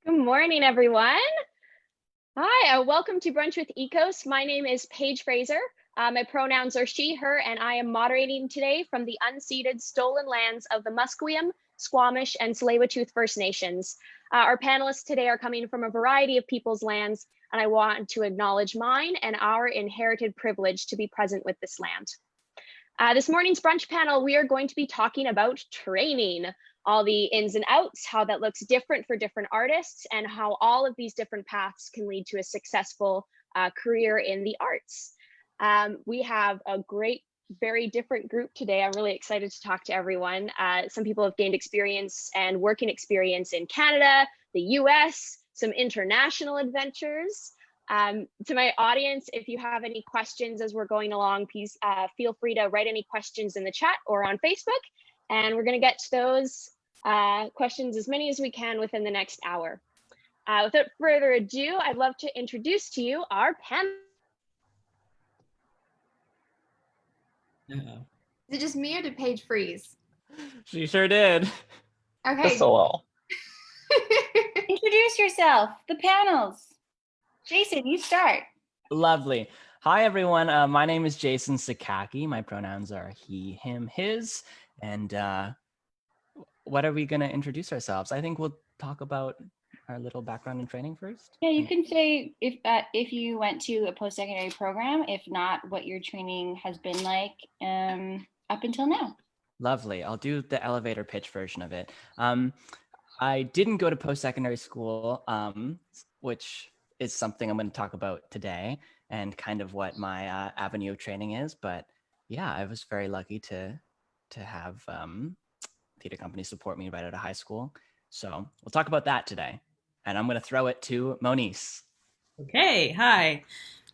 Good morning, everyone. Hi, welcome to Brunch with ECOS. My name is Paige Fraser. My pronouns are she, her, and I am moderating today from the unceded stolen lands of the Musqueam, Squamish, and Tsleil-Waututh First Nations. Our panelists today are coming from a variety of people's lands, and I want to acknowledge mine and our inherited privilege to be present with this land. This morning's brunch panel, we are going to be talking about training, all the ins and outs, how that looks different for different artists, and how all of these different paths can lead to a successful career in the arts. We have a great, very different group today. I'm really excited to talk to everyone. Some people have gained experience and working experience in Canada, the US, some international adventures. To my audience, if you have any questions as we're going along, please feel free to write any questions in the chat or on Facebook. And we're going to get to those questions, as many as we can, within the next hour. Without further ado, I'd love to introduce to you our panel. Is it just me or did Paige freeze? She sure did. Okay. Just a little. Introduce yourself, the panels. Jason, you start. Lovely. Hi, everyone. My name is Jason Sakaki. My pronouns are he, him, his. And what are we going to introduce ourselves? I think we'll talk about our little background and training first. Yeah, you can say if you went to a post-secondary program, if not, what your training has been like up until now. Lovely. I'll do the elevator pitch version of it. I didn't go to post-secondary school, which is something I'm going to talk about today and kind of what my avenue of training is. But yeah, I was very lucky to have theater companies support me right out of high school. So we'll talk about that today. And I'm going to throw it to Monice. Okay, hi.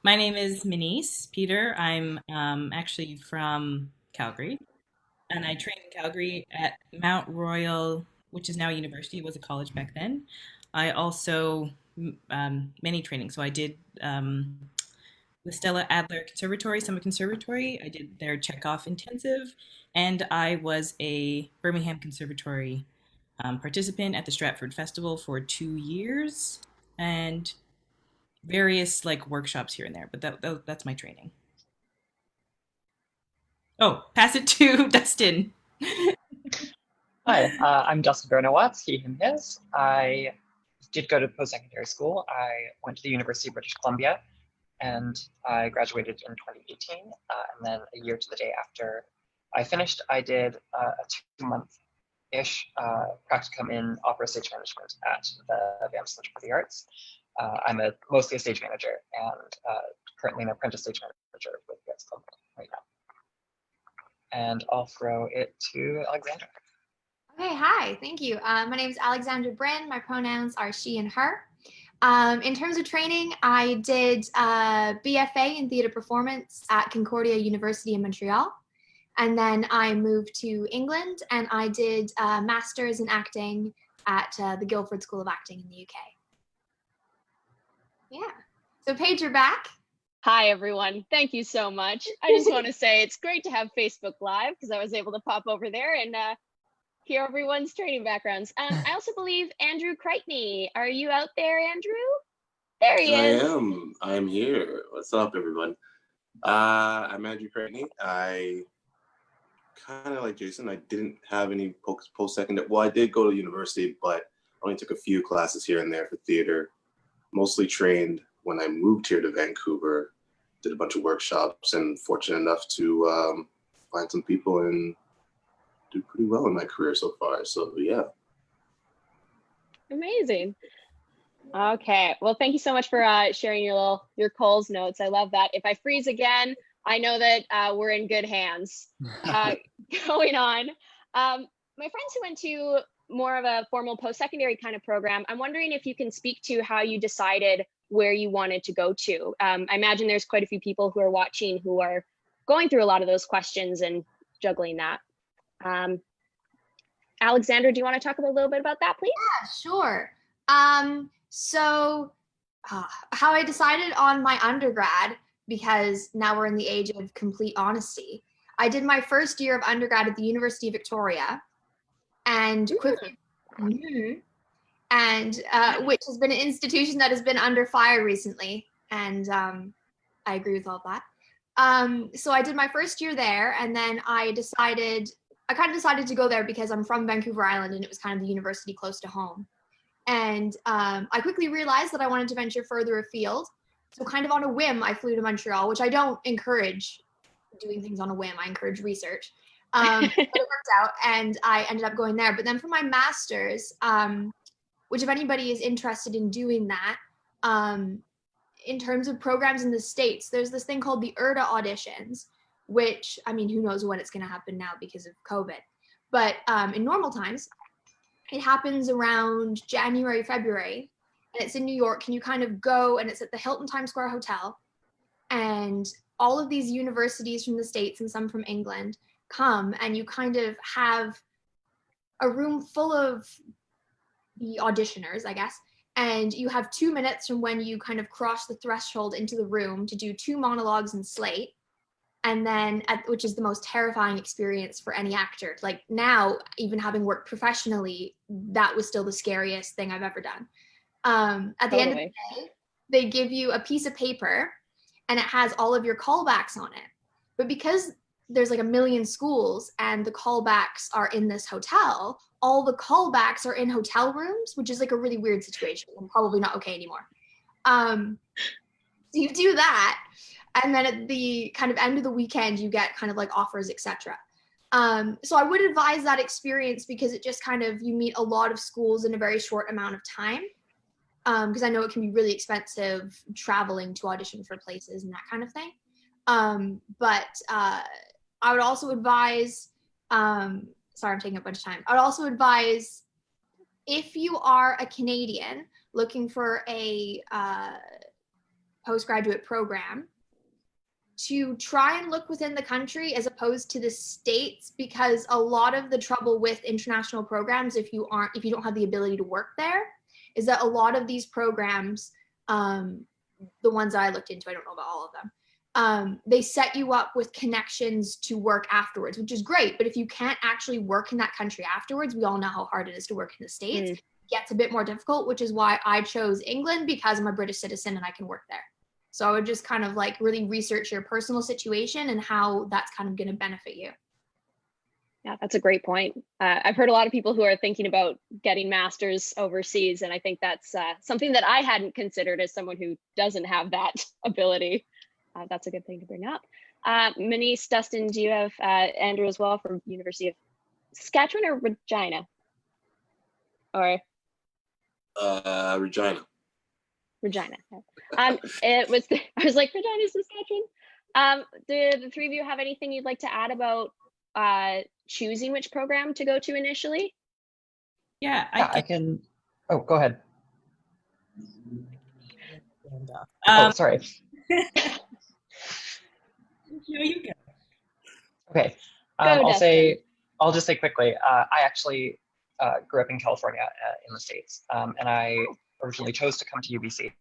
My name is Monice Peter. I'm actually from Calgary, and I trained in Calgary at Mount Royal, which is now a university. It was a college back then. I also many trainings. So I did the Stella Adler Conservatory, Summer Conservatory. I did their Chekhov intensive, and I was a Birmingham Conservatory participant at the Stratford Festival for 2 years, and various like workshops here and there. But that's my training. Oh, pass it to Dustin. Hi, I'm Dustin Baranow-Watts, he, him, his. I did go to post-secondary school. I went to the University of British Columbia, and I graduated in 2018. And then a year to the day after I finished, I did a 2-month-ish practicum in opera stage management at the Banff Center for the Arts. I'm mostly a stage manager and currently an apprentice stage manager with the Arts Club right now. And I'll throw it to Alexandra. Okay, hi, thank you. My name is Alexandra Brynn. My pronouns are she and her. In terms of training, I did BFA in theatre performance at Concordia University in Montreal. And then I moved to England and I did a master's in acting at the Guildford School of Acting in the UK. Yeah, so Paige, you're back. Hi, everyone. Thank you so much. I just want to say it's great to have Facebook Live because I was able to pop over there and hear everyone's training backgrounds. I also believe Andrew Creightney. Are you out there, Andrew? There he is. I'm here. What's up, everyone? I'm Andrew Creightney. I kind of like Jason. I didn't have any post-secondary. Well, I did go to university, but only took a few classes here and there for theater. Mostly trained when I moved here to Vancouver. Did a bunch of workshops and fortunate enough to find some people and do pretty well in my career so far. So yeah. Amazing. Okay, well, thank you so much for sharing your Coles notes. I love that. If I freeze again, I know that we're in good hands. Going on, my friends who went to more of a formal post-secondary kind of program, I'm wondering if you can speak to how you decided where you wanted to go to. I imagine there's quite a few people who are watching who are going through a lot of those questions and juggling that. Alexandra, do you want to talk a little bit about that, please? Yeah, sure. So how I decided on my undergrad, because now we're in the age of complete honesty, I did my first year of undergrad at the University of Victoria and quickly, and which has been an institution that has been under fire recently. And I agree with all of that. So I did my first year there, and then I kind of decided to go there because I'm from Vancouver Island, and it was kind of the university close to home. And I quickly realized that I wanted to venture further afield. So kind of on a whim, I flew to Montreal, which I don't encourage doing things on a whim. I encourage research. But it worked out, and I ended up going there. But then for my master's, which if anybody is interested in doing that, in terms of programs in the States, there's this thing called the ERTA auditions, which, I mean, who knows when it's going to happen now because of COVID. But in normal times, it happens around January, February, and it's in New York, and you kind of go, and it's at the Hilton Times Square Hotel, and all of these universities from the States and some from England come, and you kind of have a room full of the auditioners, I guess, and you have 2 minutes from when you kind of cross the threshold into the room to do 2 monologues in slate. And then, which is the most terrifying experience for any actor. Like now, even having worked professionally, that was still the scariest thing I've ever done. At the end of the day, they give you a piece of paper and it has all of your callbacks on it. But because there's like a million schools and the callbacks are in this hotel, all the callbacks are in hotel rooms, which is like a really weird situation and probably not okay anymore. So you do that. And then at the kind of end of the weekend, you get kind of like offers, etc. So I would advise that experience because it just kind of, you meet a lot of schools in a very short amount of time. Because I know it can be really expensive traveling to audition for places and that kind of thing. But I would also advise, sorry, I'm taking up a bunch of time. I would also advise if you are a Canadian looking for a postgraduate program, to try and look within the country as opposed to the States, because a lot of the trouble with international programs, if you don't have the ability to work there, is that a lot of these programs, the ones that I looked into, I don't know about all of them, they set you up with connections to work afterwards, which is great. But if you can't actually work in that country afterwards, we all know how hard it is to work in the States. It gets a bit more difficult, which is why I chose England, because I'm a British citizen and I can work there. So I would just kind of like really research your personal situation and how that's kind of going to benefit you. Yeah, that's a great point. I've heard a lot of people who are thinking about getting masters overseas, and I think that's something that I hadn't considered as someone who doesn't have that ability. That's a good thing to bring up. Monice, Dustin, do you have Andrew as well from University of Saskatchewan or Regina? Or Regina. Regina. It was. I was like, Regina, Saskatchewan. Do the three of you have anything you'd like to add about choosing which program to go to initially? Yeah, I can. Oh, go ahead. Um, Sorry. no, you go. Okay. I'll just say quickly. I actually grew up in California in the States, and I originally chose to come to UBC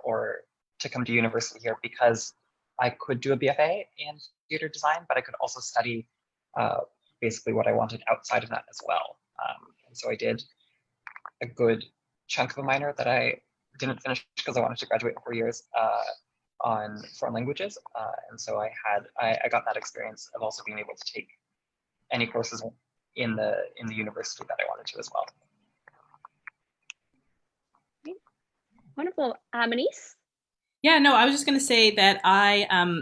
or to come to university here because I could do a BFA in theater design, but I could also study basically what I wanted outside of that as well. And so I did a good chunk of a minor that I didn't finish because I wanted to graduate in 4 years on foreign languages. And so I got that experience of also being able to take any courses in the university that I wanted to as well. Wonderful. Monice? Yeah, no, I was just going to say that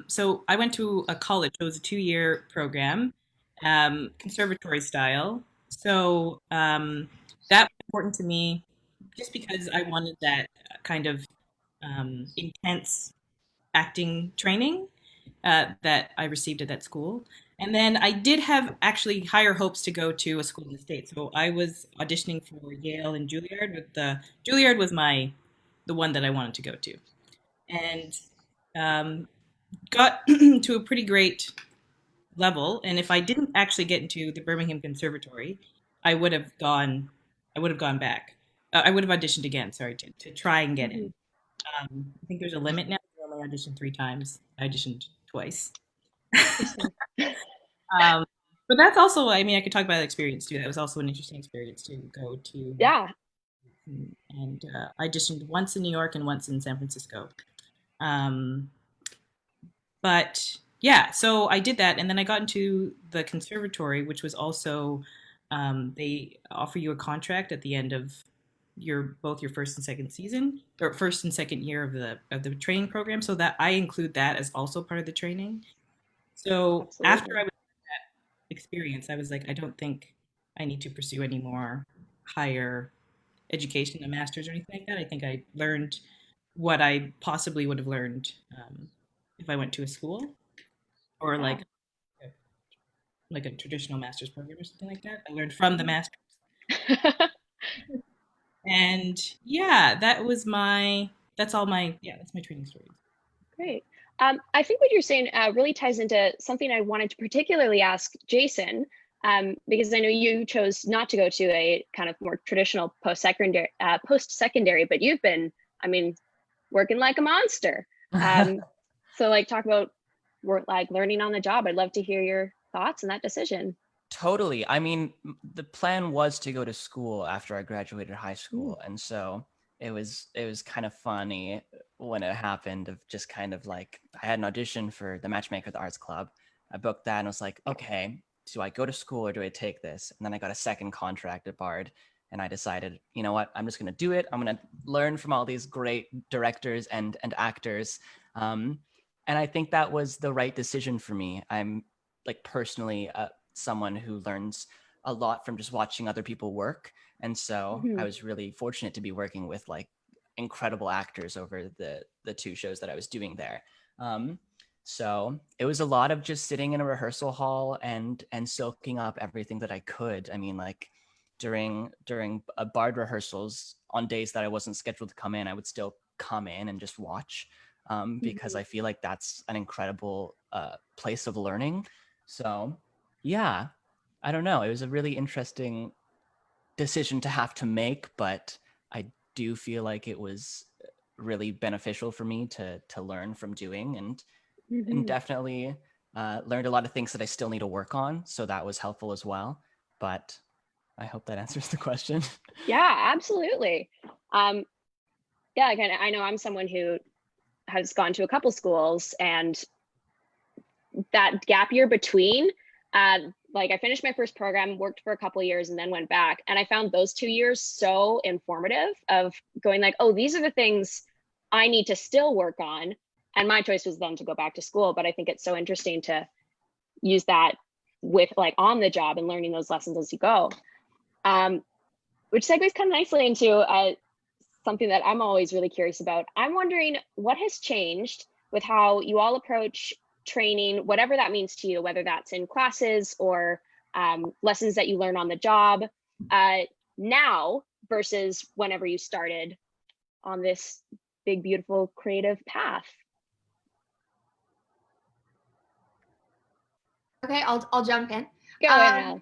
so I went to a college. It was a 2-year program, conservatory style. So that was important to me just because I wanted that kind of intense acting training that I received at that school. And then I did have actually higher hopes to go to a school in the States. So I was auditioning for Yale and Juilliard. But Juilliard was the one that I wanted to go to. And got to a pretty great level. And if I didn't actually get into the Birmingham Conservatory, I would have gone back. I would have auditioned again, sorry, to try and get in. I think there's a limit now. I only auditioned 3 times. I auditioned twice. But that's also, I mean, I could talk about that experience too. That was also an interesting experience to go to. Yeah. and I auditioned once in New York and once in San Francisco. But yeah, so I did that, and then I got into the conservatory, which was also they offer you a contract at the end of both your first and second season, or first and second year of the training program. So that I include that as also part of the training. So after Absolutely. I was that experience, I was like, I don't think I need to pursue any more higher education, a master's or anything like that. I think I learned what I possibly would have learned if I went to a school or Yeah. like a traditional master's program or something like that. I learned from the master. And yeah, that's my training stories. Great. I think what you're saying really ties into something I wanted to particularly ask Jason, because I know you chose not to go to a kind of more traditional post-secondary, but you've been, I mean, working like a monster. So like talk about like learning on the job. I'd love to hear your thoughts on that decision. Totally. I mean, the plan was to go to school after I graduated high school, Mm. and so it was kind of funny when it happened. Of just kind of like I had an audition for the Matchmaker at the Arts Club. I booked that and was like, okay, do I go to school or do I take this? And then I got a second contract at Bard, and I decided, you know what, I'm just gonna do it. I'm gonna learn from all these great directors and actors, and I think that was the right decision for me. I'm like personally someone who learns a lot from just watching other people work. And so I was really fortunate to be working with like incredible actors over the two shows that I was doing there. So it was a lot of just sitting in a rehearsal hall and soaking up everything that I could. I mean, like during Bard rehearsals on days that I wasn't scheduled to come in, I would still come in and just watch, because I feel like that's an incredible place of learning. So yeah, I don't know. It was a really interesting decision to have to make, but I do feel like it was really beneficial for me to learn from doing, and definitely learned a lot of things that I still need to work on. So that was helpful as well. But I hope that answers the question. Yeah, absolutely. Yeah, again, I know I'm someone who has gone to a couple schools, and that gap year between, like I finished my first program, worked for a couple of years, and then went back. And I found those 2 years so informative of going like, oh, these are the things I need to still work on. And my choice was then to go back to school. But I think it's so interesting to use that with like on the job and learning those lessons as you go. Which segues kind of nicely into something that I'm always really curious about. I'm wondering what has changed with how you all approach training, whatever that means to you, whether that's in classes or lessons that you learn on the job now versus whenever you started on this big, beautiful, creative path. Okay, I'll jump in. Go ahead.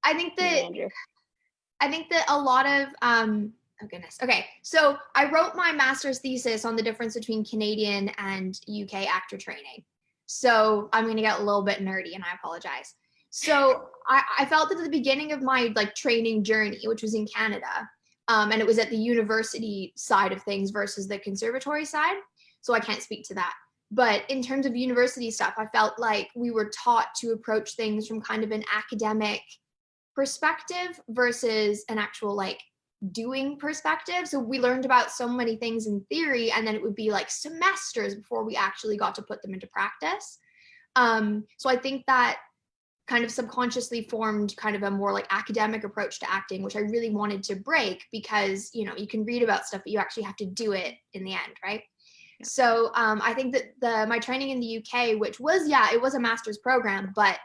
I think that a lot of oh goodness. Okay, so I wrote my master's thesis on the difference between Canadian and UK actor training. So I'm going to get a little bit nerdy, and I apologize. So I felt that at the beginning of my like training journey, which was in Canada, and it was at the university side of things versus the conservatory side. So I can't speak to that. But in terms of university stuff, I felt like we were taught to approach things from kind of an academic perspective versus an actual like doing perspective. So we learned about so many things in theory, and then it would be like semesters before we actually got to put them into practice. So I think that kind of subconsciously formed kind of a more like academic approach to acting, which I really wanted to break because, you know, you can read about stuff, but you actually have to do it in the end, right? Yeah. So I think that my training in the UK, which was, it was a master's program, but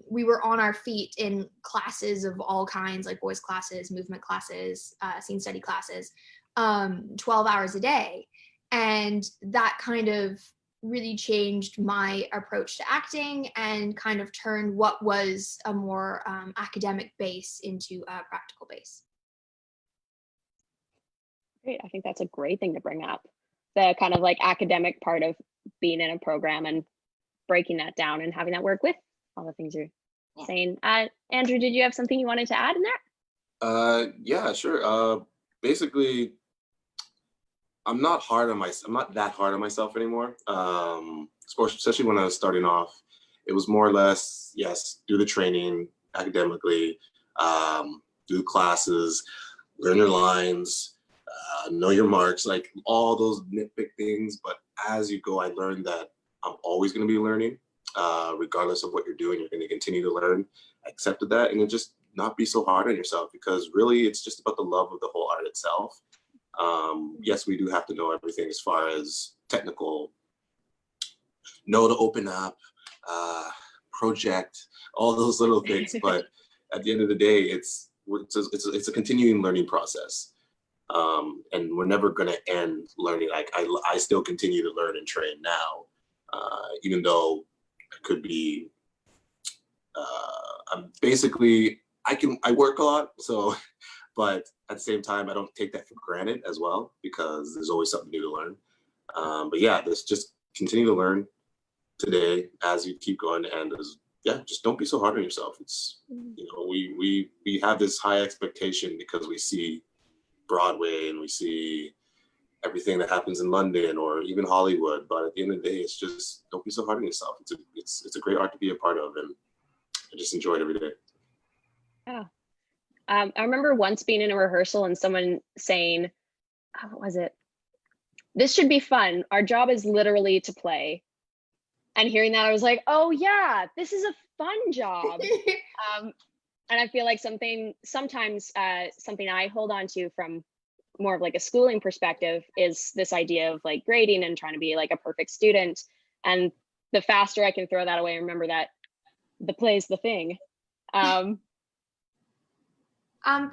we were on our feet in classes of all kinds, like voice classes, movement classes, scene study classes, 12 hours a day. And that kind of really changed my approach to acting and kind of turned what was a more academic base into a practical base. Great. I think that's a great thing to bring up. The kind of like academic part of being in a program and breaking that down and having that work with all the things you're saying. Andrew, did you have something you wanted to add in there? Yeah, sure. basically, I'm not that hard on myself anymore. Especially when I was starting off, it was more or less, yes, do the training academically, do the classes, learn your lines, know your marks, like all those nitpick things. But as you go, I learned that I'm always going to be learning, regardless of what you're doing. You're going to continue to learn. I accepted that, and then just not be so hard on yourself, because really it's just about the love of the whole art itself. Yes, we do have to know everything as far as technical, know to open up, project, all those little things. But at the end of the day, it's a continuing learning process. And we're never going to end learning. Like I still continue to learn and train now, even though I could be, I'm basically, I work a lot. So, but at the same time, I don't take that for granted as well, because there's always something new to learn. But yeah, just continue to learn today as you keep going, and just don't be so hard on yourself. It's, we have this high expectation because we see Broadway and we see everything that happens in London or even Hollywood. But at the end of the day, it's just, don't be so hard on yourself. It's a great art to be a part of, and I just enjoy it every day. Yeah. I remember once being in a rehearsal and someone saying, what was it? This should be fun. Our job is literally to play. And hearing that, I was like, oh yeah, this is a fun job. And I feel like something I hold on to from more of like a schooling perspective is this idea of like grading and trying to be like a perfect student. And the faster I can throw that away and remember that the play is the thing.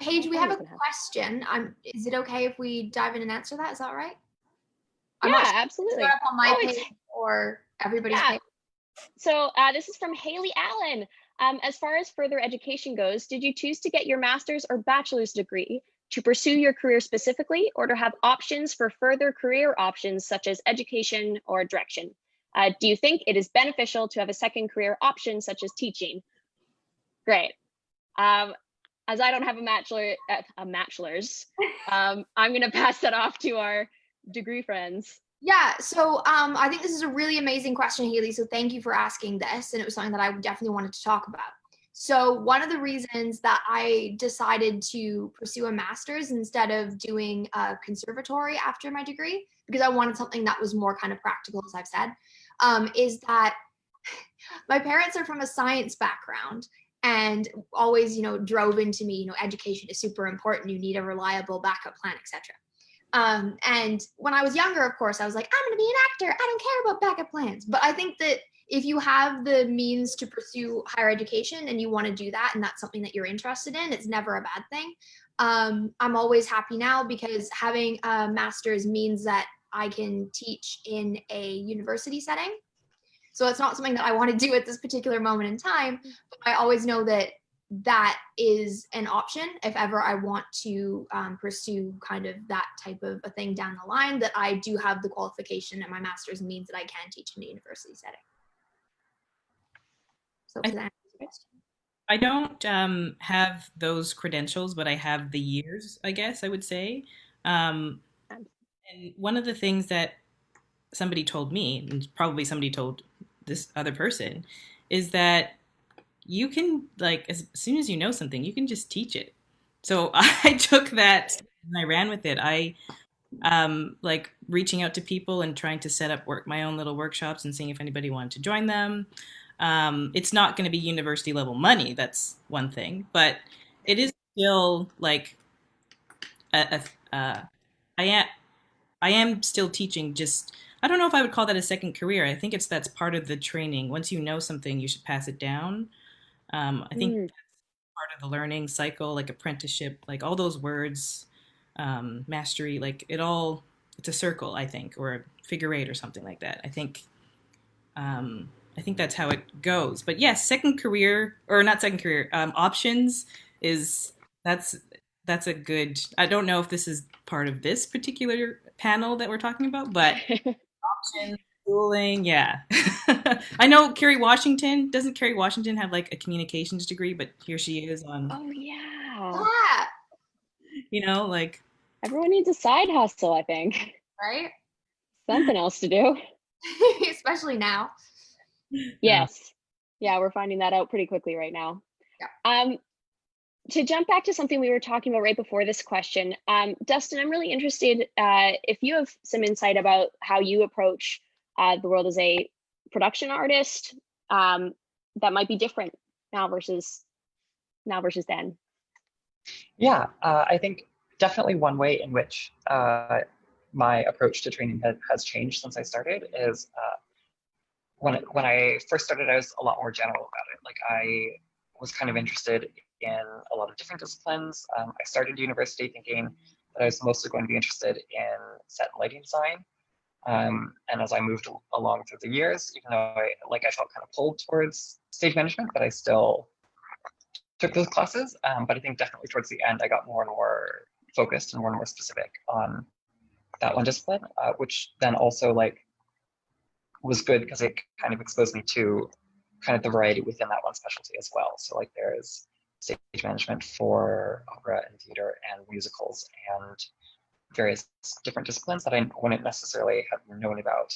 Paige, we have a question. Is it okay if we dive in and answer that? Is that all right? Yeah, absolutely. Up on my page or everybody's page. So this is from Haley Allen. As far as further education goes, did you choose to get your master's or bachelor's degree to pursue your career specifically, or to have options for further career options such as education or direction? Do you think it is beneficial to have a second career option such as teaching? Great. As I don't have a bachelor's, I'm going to pass that off to our degree friends. Yeah, so I think this is a really amazing question, Haley. So thank you for asking this. And it was something that I definitely wanted to talk about. So one of the reasons that I decided to pursue a master's instead of doing a conservatory after my degree, because I wanted something that was more kind of practical, as I've said, is that my parents are from a science background and always, drove into me, education is super important. You need a reliable backup plan, etc. And when I was younger, of course, I was like, I'm going to be an actor. I don't care about backup plans. But I think that if you have the means to pursue higher education and you want to do that, and that's something that you're interested in, it's never a bad thing. I'm always happy now because having a master's means that I can teach in a university setting. So it's not something that I want to do at this particular moment in time, but I always know that that is an option if ever I want to pursue kind of that type of a thing down the line, that I do have the qualification and my master's means that I can teach in a university setting. So does that answer your question? I don't have those credentials, but I have the years, I guess I would say. And one of the things that somebody told me, and probably somebody told this other person, is that you can, like, as soon as you know something, you can just teach it. So I took that and I ran with it. I like reaching out to people and trying to set up my own little workshops and seeing if anybody wanted to join them. It's not going to be university level money. That's one thing, but it is still like I am still teaching. Just, I don't know if I would call that a second career. I think that's part of the training. Once you know something, you should pass it down. I think that's part of the learning cycle, like apprenticeship, like all those words, mastery, like it's a circle, I think, or a figure eight or something like that. I think that's how it goes. But yes, options that's a good, I don't know if this is part of this particular panel that we're talking about, but options, schooling, yeah. I know doesn't Kerry Washington have like a communications degree, but here she is on. Oh yeah. Yeah. Like Everyone needs a side hustle, I think. Right? Something else to do. Especially now. Yes. Yeah, we're finding that out pretty quickly right now. Yeah. To jump back to something we were talking about right before this question, Dustin, I'm really interested if you have some insight about how you approach the world as a production artist that might be different now versus then. Yeah, I think definitely one way in which my approach to training has changed since I started is when I first started, I was a lot more general about it. Like I was kind of interested in a lot of different disciplines. I started university thinking that I was mostly going to be interested in set and lighting design. And as I moved along through the years, even though I felt kind of pulled towards stage management, but I still took those classes. But I think definitely towards the end, I got more and more focused and more specific on that one discipline, which then also was good because it kind of exposed me to kind of the variety within that one specialty as well. So like there's stage management for opera and theater and musicals and various different disciplines that I wouldn't necessarily have known about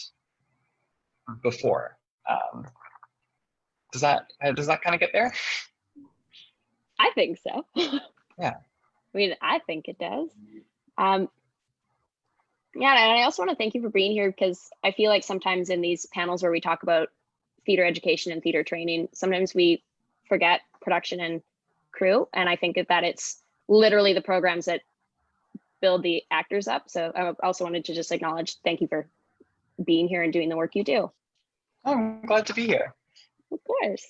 before. Does that kind of get there? I think so. Yeah. I mean, I think it does. Yeah, and I also want to thank you for being here because I feel like sometimes in these panels where we talk about theater education and theater training, sometimes we forget production and crew. And I think that it's literally the programs that build the actors up. So I also wanted to just acknowledge, thank you for being here and doing the work you do. I'm glad to be here. Of course.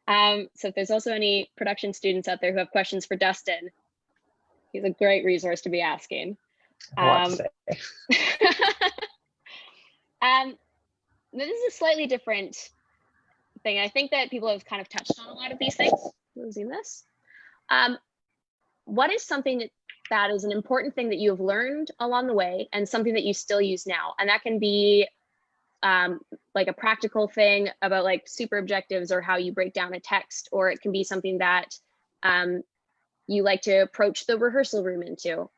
So if there's also any production students out there who have questions for Dustin, he's a great resource to be asking. This is a slightly different thing. I think that people have kind of touched on a lot of these things. Losing this. What is something that is an important thing that you have learned along the way and something that you still use now? And that can be like a practical thing about like super objectives or how you break down a text, or it can be something that you like to approach the rehearsal room into.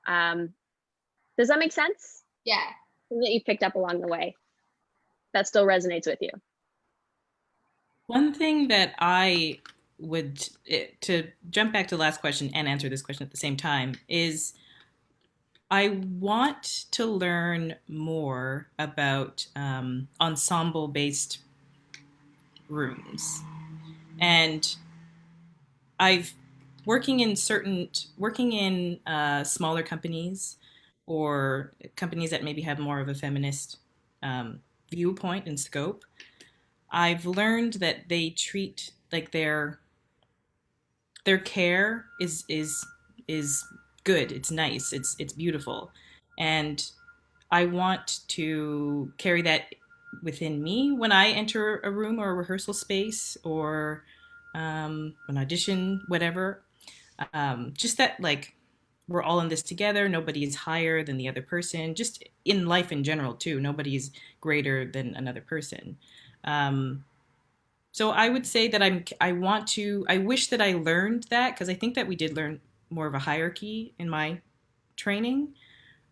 Does that make sense? Yeah. Something that you picked up along the way that still resonates with you. One thing that I would, to jump back to the last question and answer this question at the same time, is I want to learn more about ensemble-based rooms. And I've working in smaller companies or companies that maybe have more of a feminist viewpoint and scope, I've learned that they treat like their care is good. It's nice. It's beautiful, and I want to carry that within me when I enter a room or a rehearsal space or an audition, whatever. Just that like we're all in this together. Nobody is higher than the other person. Just in life in general too. Nobody is greater than another person. So I would say that I wish that I learned that, because I think that we did learn more of a hierarchy in my training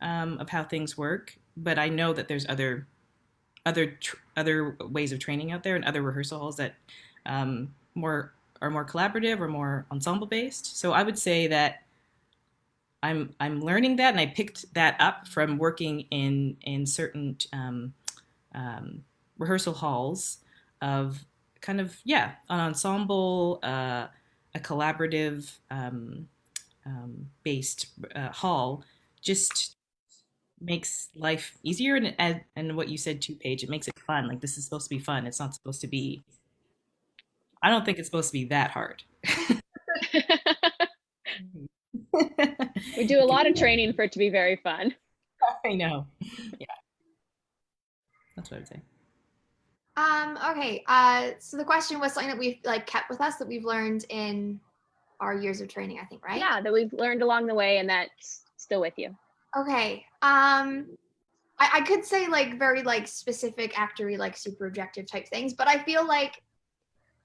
of how things work. But I know that there's other ways of training out there and other rehearsal halls that are more collaborative or more ensemble based. So I would say that I'm learning that, and I picked that up from working in certain rehearsal halls of kind of an ensemble, a collaborative based hall just makes life easier, and what you said too, Paige, it makes it fun. Like this is supposed to be fun. It's not supposed to be. I don't think it's supposed to be that hard. We do a lot of training for it to be very fun. I know. Yeah. That's what I would say. Okay. So the question was something that we've kept with us that we've learned in our years of training, I think, right? Yeah, that we've learned along the way and that's still with you. Okay. I could say very specific actory, super objective type things, but I feel like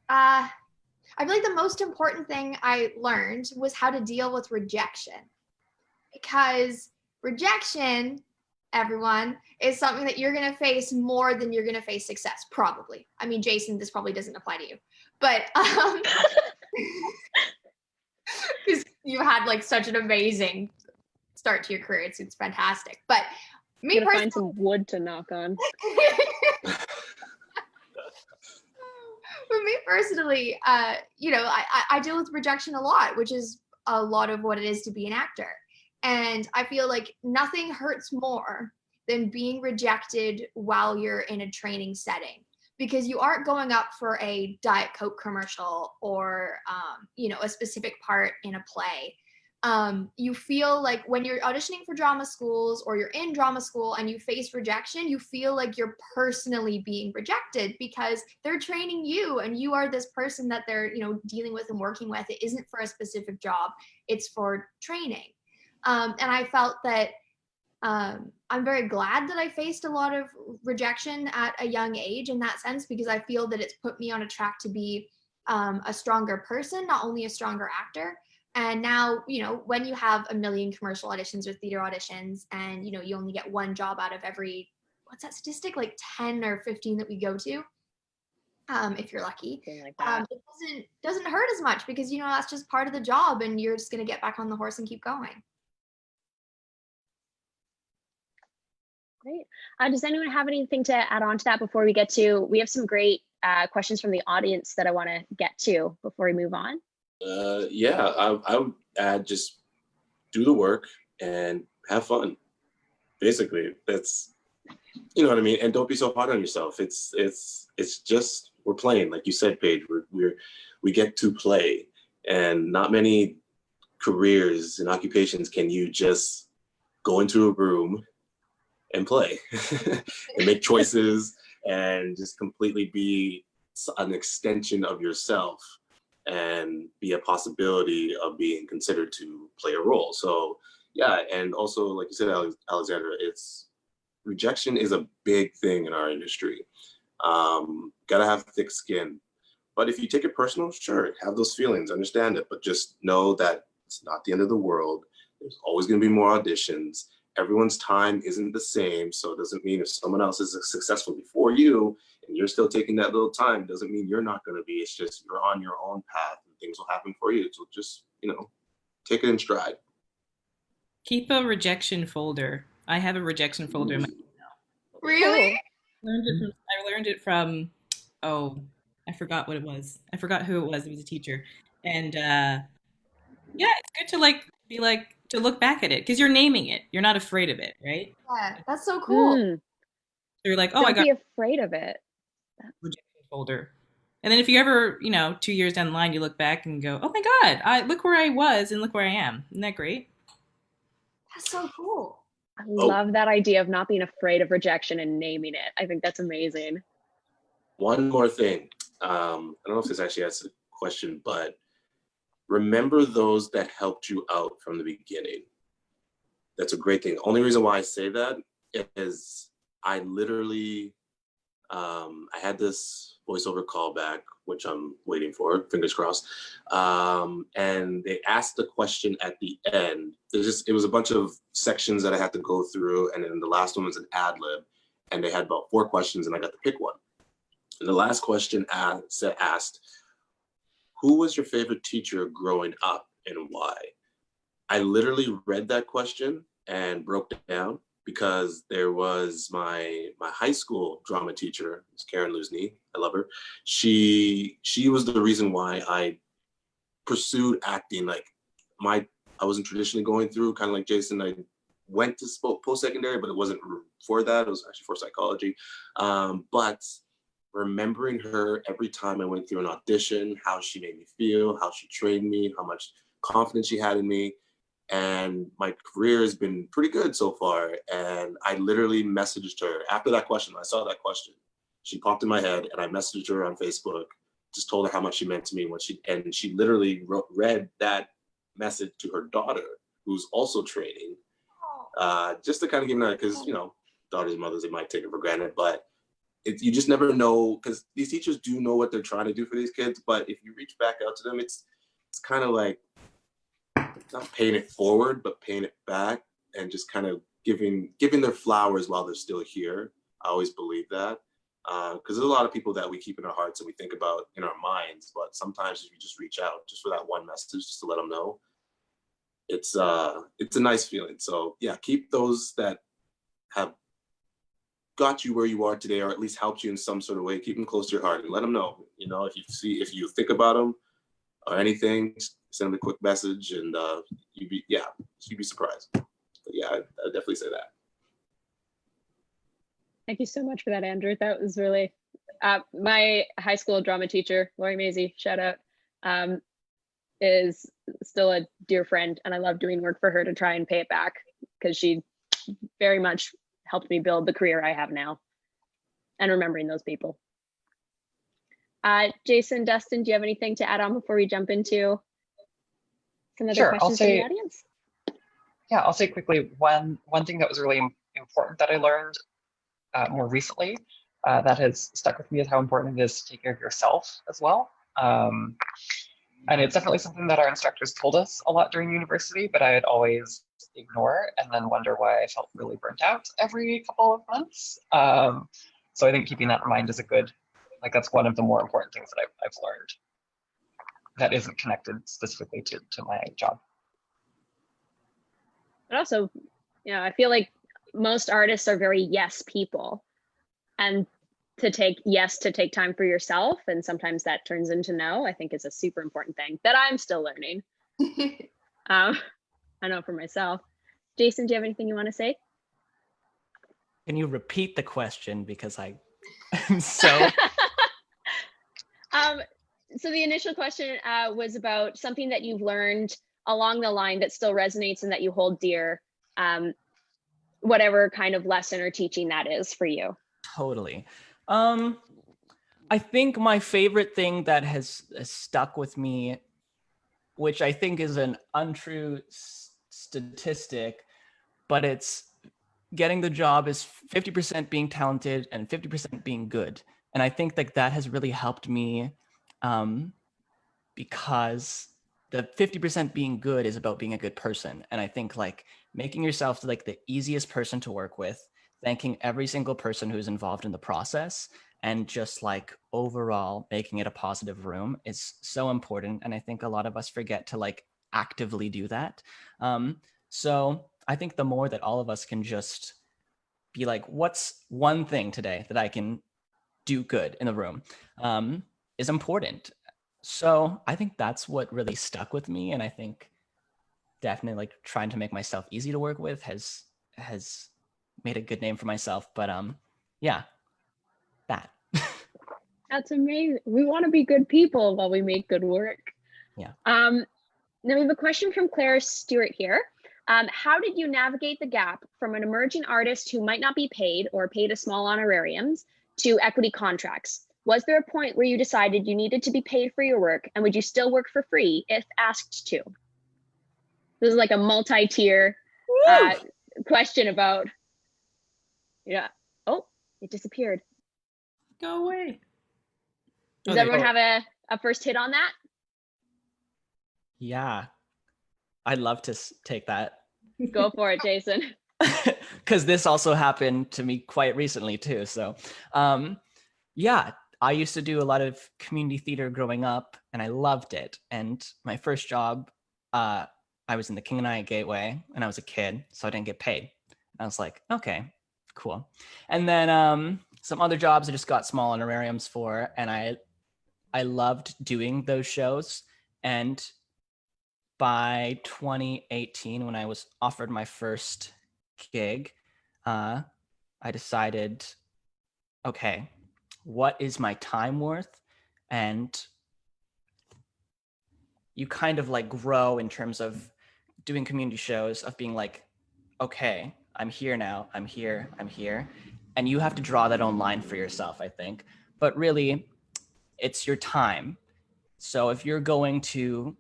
the most important thing I learned was how to deal with rejection, because Rejection, everyone, is something that you're going to face more than you're going to face success, probably. I mean, Jason, this probably doesn't apply to you, but because you had like such an amazing start to your career. It's fantastic. But me Gotta personally, find some wood to knock on. for me personally, I deal with rejection a lot, which is a lot of what it is to be an actor. And I feel like nothing hurts more than being rejected while you're in a training setting, because you aren't going up for a Diet Coke commercial or, a specific part in a play. You feel like when you're auditioning for drama schools or you're in drama school and you face rejection, you feel like you're personally being rejected because they're training you and you are this person that they're, dealing with and working with. It isn't for a specific job, it's for training. And I felt that I'm very glad that I faced a lot of rejection at a young age in that sense, because I feel that it's put me on a track to be a stronger person, not only a stronger actor. And now, when you have a million commercial auditions or theater auditions and, you only get one job out of every, what's that statistic, like 10 or 15 that we go to, if you're lucky, Like that. it doesn't hurt as much because, that's just part of the job and you're just going to get back on the horse and keep going. Great. Does anyone have anything to add on to that before we we have some great questions from the audience that I want to get to before we move on? I would add just do the work and have fun. Basically, that's, you know what I mean? And don't be so hard on yourself. It's just, we're playing, like you said, Paige, we get to play, and not many careers and occupations can you just go into a room and play and make choices and just completely be an extension of yourself and be a possibility of being considered to play a role. So yeah, and also like you said, Alexandra, rejection is a big thing in our industry. Gotta have thick skin. But if you take it personal, sure, have those feelings, understand it, but just know that it's not the end of the world. There's always gonna be more auditions. Everyone's time isn't the same, so it doesn't mean if someone else is successful before you and you're still taking that little time, doesn't mean you're not going to be. It's just you're on your own path and things will happen for you. So just, take it in stride. Keep a rejection folder. I have a rejection folder in my email. Really? I learned it from, I forgot what it was. I forgot who it was. It was a teacher. And it's good to to look back at it because you're naming it. You're not afraid of it, right? Yeah, that's so cool. So you're like, don't I got be afraid of it. rejection folder. And then if you ever, 2 years down the line, you look back and go, oh my God, look where I was and look where I am. Isn't that great? That's so cool. I love that idea of not being afraid of rejection and naming it. I think that's amazing. One more thing. I don't know if this actually answers the question, but remember those that helped you out from the beginning. That's a great thing. Only reason why I say that is I literally, I had this voiceover callback, which I'm waiting for, fingers crossed. And they asked the question at the end. It was a bunch of sections that I had to go through. And then the last one was an ad lib. And they had about 4 questions and I got to pick one. And the last question asked, who was your favorite teacher growing up and why? I literally read that question and broke it down because there was my high school drama teacher, Ms. Karen Lusney, I love her. She was the reason why I pursued acting. I wasn't traditionally going through, kind of like Jason, I went to post-secondary, but it wasn't for that. It was actually for psychology. But remembering her every time I went through an audition, how she made me feel, how she trained me, how much confidence she had in me. And my career has been pretty good so far. And I literally messaged her after that question. I saw that question. She popped in my head and I messaged her on Facebook, just told her how much she meant to me. And she literally read that message to her daughter, who's also training, just to kind of give her, because, daughters and mothers, they might take it for granted, but you just never know, because these teachers do know what they're trying to do for these kids. But if you reach back out to them, it's kind of like not paying it forward, but paying it back. and just kind of giving their flowers while they're still here. I always believe that. Because there's a lot of people that we keep in our hearts and we think about in our minds, but sometimes if you just reach out just for that one message, just to let them know, it's a nice feeling. So yeah, keep those that have got you where you are today, or at least helped you in some sort of way, keep them close to your heart and let them know. You know, if you think about them or anything, send them a quick message, and you'd be surprised. But yeah, I definitely say that. Thank you so much for that, Andrew. That was really, my high school drama teacher, Lori Maisie, shout out, is still a dear friend, and I love doing work for her to try and pay it back, because she very much helped me build the career I have now, and remembering those people. Jason, Dustin, do you have anything to add on before we jump into some other questions from the audience? Yeah, I'll say quickly, one thing that was really important that I learned more recently that has stuck with me is how important it is to take care of yourself as well. And it's definitely something that our instructors told us a lot during university, but I'd always ignore and then wonder why I felt really burnt out every couple of months. So I think keeping that in mind is that's one of the more important things that I've learned that isn't connected specifically to my job. But also, I feel like most artists are very yes people, and to take time for yourself, and sometimes that turns into no, I think is a super important thing that I'm still learning. I know for myself. Jason, do you have anything you want to say? Can you repeat the question, because I'm so so the initial question was about something that you've learned along the line that still resonates and that you hold dear, whatever kind of lesson or teaching that is for you. Totally. I think my favorite thing that has stuck with me, which I think is an untrue statistic, but it's getting the job is 50% being talented and 50% being good. And I think that has really helped me, because the 50% being good is about being a good person. And I think making yourself the easiest person to work with, thanking every single person who's involved in the process, and just overall making it a positive room is so important. And I think a lot of us forget to actively do that. So I think the more that all of us can just be what's one thing today that I can do good in the room, is important. So I think that's what really stuck with me. And I think definitely trying to make myself easy to work with has made a good name for myself. But yeah, that. That's amazing. We want to be good people while we make good work. Yeah. Now we have a question from Claire Stewart here. How did you navigate the gap from an emerging artist who might not be paid or paid a small honorariums to equity contracts? Was there a point where you decided you needed to be paid for your work, and would you still work for free if asked to? This is a multi-tier question about, oh, it disappeared. Go away. Does everyone have a first hit on that? Yeah, I'd love to take that. Go for it, Jason. Because this also happened to me quite recently too. So yeah, I used to do a lot of community theater growing up, and I loved it. And my first job, I was in the King and I Gateway, and I was a kid, so I didn't get paid. I was like, okay, cool. And then some other jobs I just got small honorariums for, and I loved doing those shows. And by 2018, when I was offered my first gig, I decided, okay, what is my time worth? And you kind of grow in terms of doing community shows, of being okay, I'm here now, I'm here. And you have to draw that own line for yourself, I think. But really, it's your time. So if you're going to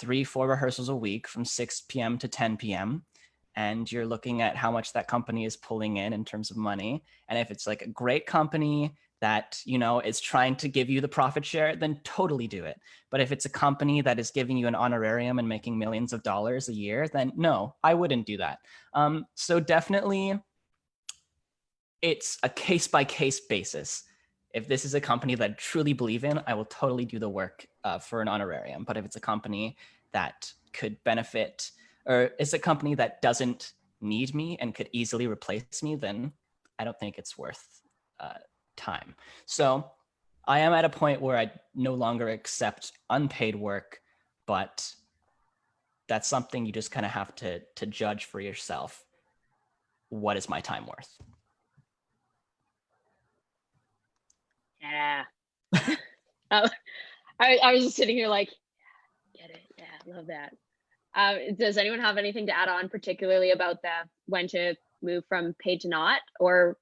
3-4 rehearsals a week from 6 p.m. to 10 p.m., and you're looking at how much that company is pulling in terms of money, and if it's a great company that, you know, is trying to give you the profit share, then totally do it. But if it's a company that is giving you an honorarium and making millions of dollars a year, then no, I wouldn't do that. So definitely it's a case-by-case basis. If this is a company that I truly believe in, I will totally do the work for an honorarium. But if it's a company that could benefit, or is a company that doesn't need me and could easily replace me, then I don't think it's worth time. So I am at a point where I no longer accept unpaid work, but that's something you just kind of have to judge for yourself. What is my time worth? Yeah. I was just sitting here like, get it? Yeah, love that. Does anyone have anything to add on, particularly about the when to move from paid to not, or?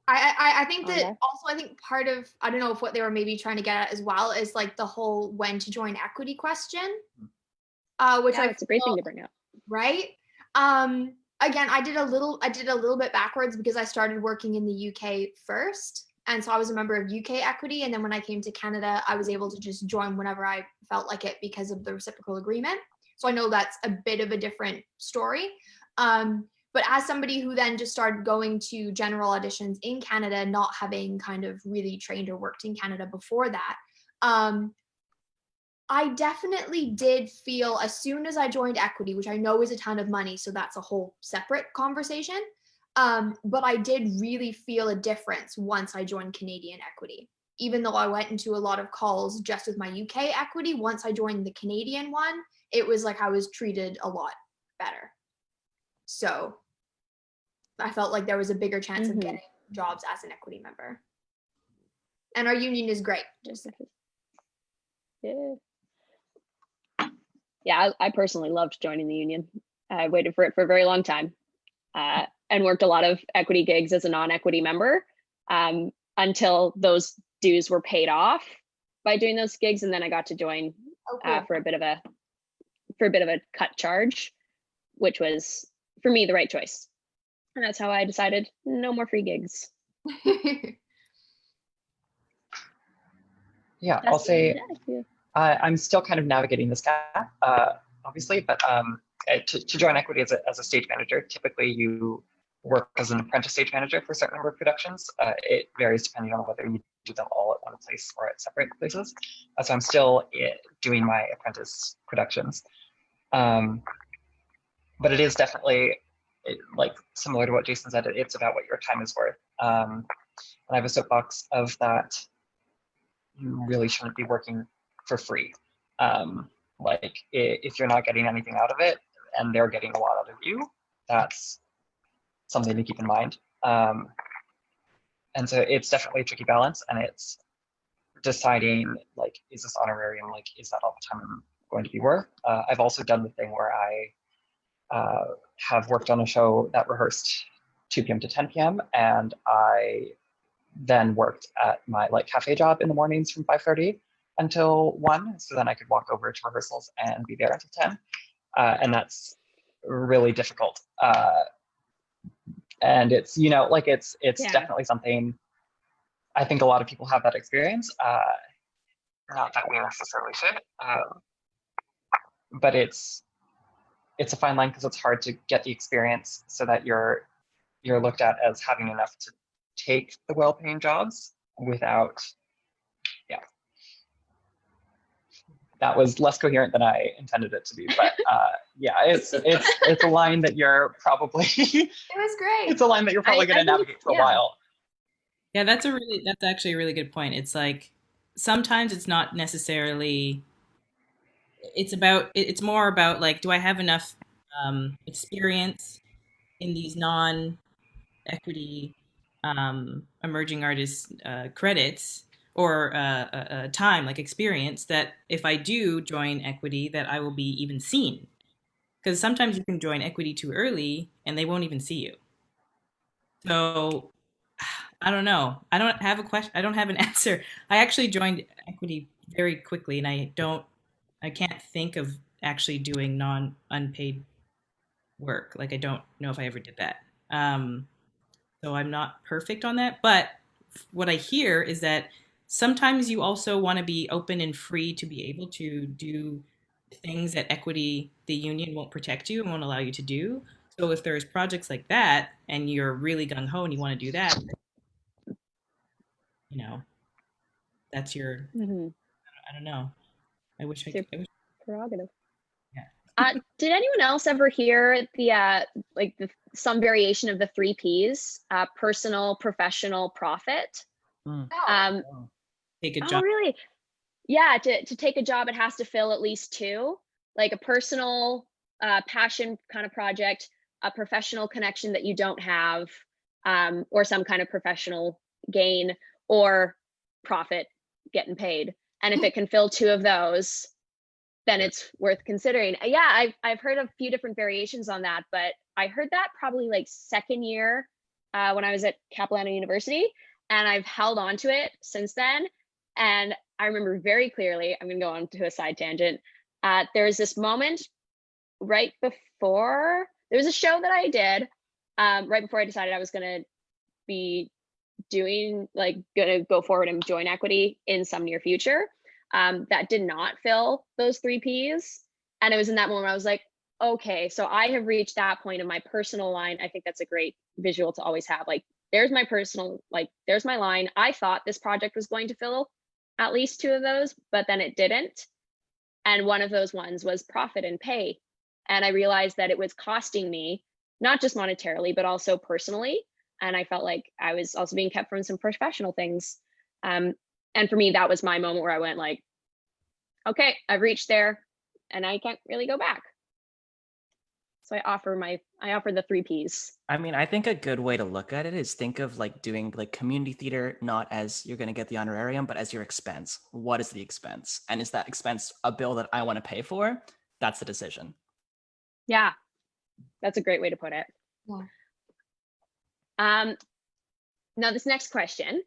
I think that Okay. also, I think part of, I don't know if what they were maybe trying to get at as well is like the whole when to join equity question, which Yeah, it's a great thing to bring up. right? Again, I did a little bit backwards because I started working in the UK first. And so I was a member of UK equity. And then when I came to Canada, I was able to just join whenever I felt like it because of the reciprocal agreement. So I know that's a bit of a different story. But as somebody who then just started going to general auditions in Canada, not having kind of really trained or worked in Canada before that, I definitely did feel as soon as I joined equity, which I know is a ton of money, so that's a whole separate conversation. But I did really feel a difference once I joined Canadian equity. Even though I went into a lot of calls just with my UK equity, once I joined the Canadian one, it was like I was treated a lot better. So I felt like there was a bigger chance of getting jobs as an equity member. And our union is great. Just Yeah, I personally loved joining the union. I waited for it for a very long time, and worked a lot of equity gigs as a non-equity member until those dues were paid off by doing those gigs, and then I got to join for a bit of a cut charge, which was for me the right choice. And that's how I decided no more free gigs. Yeah, I'll say I'm still kind of navigating this gap, obviously, but to join equity as a stage manager, typically you work as an apprentice stage manager for a certain number of productions. It varies depending on whether you do them all at one place or at separate places. So I'm still doing my apprentice productions. But it is definitely like similar to what Jason said, it's about what your time is worth. And I have a soapbox of that. You really shouldn't be working for free. Like if you're not getting anything out of it and they're getting a lot out of you, that's something to keep in mind. And so it's definitely a tricky balance, and it's deciding like, is this honorarium, like, is that all the time I'm going to be worth? I've also done the thing where I have worked on a show that rehearsed 2 p.m. to 10 p.m. and I then worked at my like cafe job in the mornings from 5:30 until 1, so then I could walk over to rehearsals and be there until 10. And that's really difficult. And it's, you know, like it's definitely something, I think a lot of people have that experience. Not that we necessarily should, but it's a fine line because it's hard to get the experience so that you're looked at as having enough to take the well-paying jobs without, yeah. That was less coherent than I intended it to be, but yeah, it's a line that you're probably. It was great. It's a line that you're probably going to navigate for a while. Yeah, that's actually a really good point. It's like sometimes it's not necessarily. It's more about like, do I have enough experience in these non-equity emerging artist credits or time, like experience, that if I do join equity, that I will be even seen. Because sometimes you can join equity too early and they won't even see you. So I don't know. I don't have a question. I don't have an answer. I actually joined equity very quickly, and I can't think of actually doing unpaid work. Like, I don't know if I ever did that. So I'm not perfect on that, but what I hear is that sometimes you also want to be open and free to be able to do things that equity, the union won't protect you and won't allow you to do. So if there's projects like that and you're really gung ho and you want to do that, you know, that's your, Mm-hmm. I don't know. I wish I It's your could. prerogative. Yeah. Did anyone else ever hear some variation of the 3 Ps? Personal, professional, profit. Mm. Take a Oh, job. really? Yeah, to take a job, it has to fill at least 2, like a personal passion kind of project, a professional connection that you don't have, or some kind of professional gain or profit, getting paid. And if it can fill 2 of those, then it's worth considering. Yeah, I've heard a few different variations on that, but I heard that probably like second year when I was at Capilano University, and I've held on to it since then. And I remember very clearly, I'm gonna go on to a side tangent. There was this moment right before, there was a show that I did right before I decided I was gonna be gonna go forward and join equity in some near future. That did not fill those 3 Ps. And it was in that moment I was like, okay, so I have reached that point of my personal line. I think that's a great visual to always have. Like, there's my personal, like, there's my line. I thought this project was going to fill at least 2 of those, but then it didn't. And one of those ones was profit and pay. And I realized that it was costing me, not just monetarily, but also personally. And I felt like I was also being kept from some professional things. And for me, that was my moment where I went like, okay, I've reached there and I can't really go back. So I offer the 3 Ps. I mean, I think a good way to look at it is think of like doing like community theater, not as you're going to get the honorarium, but as your expense. What is the expense? And is that expense a bill that I want to pay for? That's the decision. Yeah, that's a great way to put it. Yeah. Now this next question,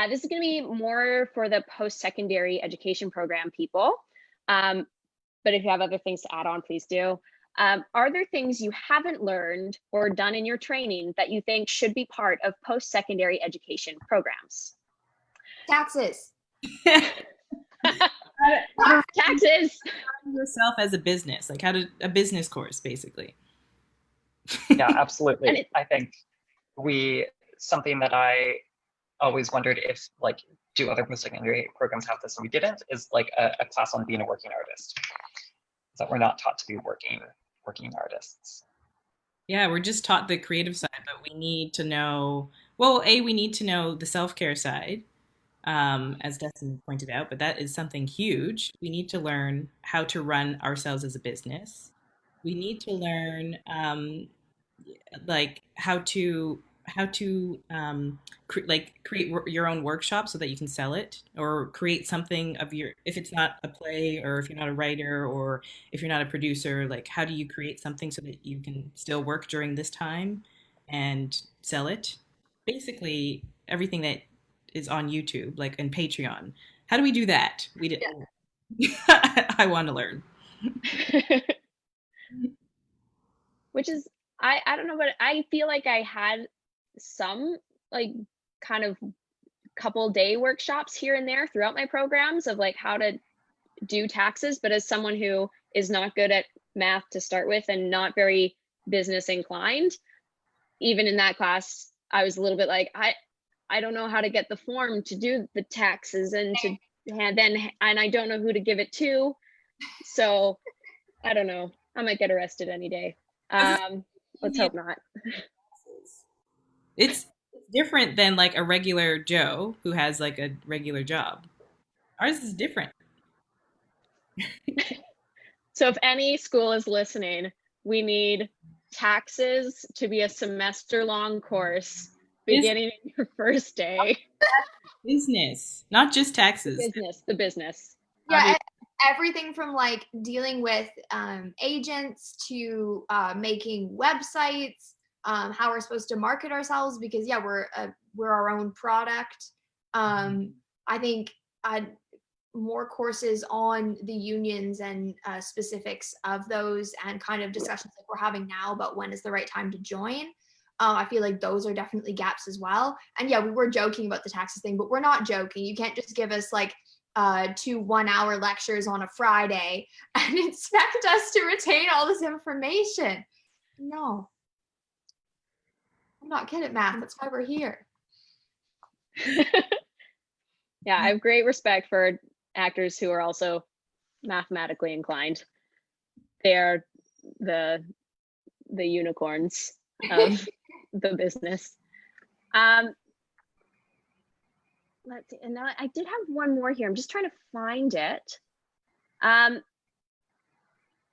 this is going to be more for the post-secondary education program people. But if you have other things to add on, please do. Are there things you haven't learned or done in your training that you think should be part of post-secondary education programs? Taxes. Taxes. Yourself as a business, like a business course, basically. Yeah, absolutely. I think something that I always wondered if, like, do other post-secondary programs have this and we didn't, is like a class on being a working artist. That we're not taught to be working artists. Yeah, we're just taught the creative side, but we need to know, well, we need to know the self-care side, as Dustin pointed out, but that is something huge. We need to learn how to run ourselves as a business. We need to learn like how to create your own workshop so that you can sell it, or create something of your, if it's not a play, or if you're not a writer, or if you're not a producer, like how do you create something so that you can still work during this time and sell it? Basically everything that is on YouTube, like, and Patreon. How do we do that? We didn't. I want to learn. Which is, I don't know, but I feel like I had some like kind of couple day workshops here and there throughout my programs of like how to do taxes, but as someone who is not good at math to start with and not very business inclined, even in that class, I was a little bit like, I don't know how to get the form to do the taxes and I don't know who to give it to. So I don't know. I might get arrested any day. Let's hope not. It's different than like a regular Joe who has like a regular job. Ours is different. So if any school is listening, we need taxes to be a semester-long course beginning in your first day. Business, not just taxes. The business. Yeah, everything from like dealing with agents to making websites, how we're supposed to market ourselves, because yeah, we're our own product. I think more courses on the unions and specifics of those, and kind of discussions like we're having now about when is the right time to join. I feel like those are definitely gaps as well. And yeah, we were joking about the taxes thing, but we're not joking. You can't just give us like 2 1-hour lectures on a Friday and expect us to retain all this information. No, I'm not good at math. That's why we're here. Yeah, I have great respect for actors who are also mathematically inclined. They are the unicorns of the business. Let's see, and now I did have one more here. I'm just trying to find it.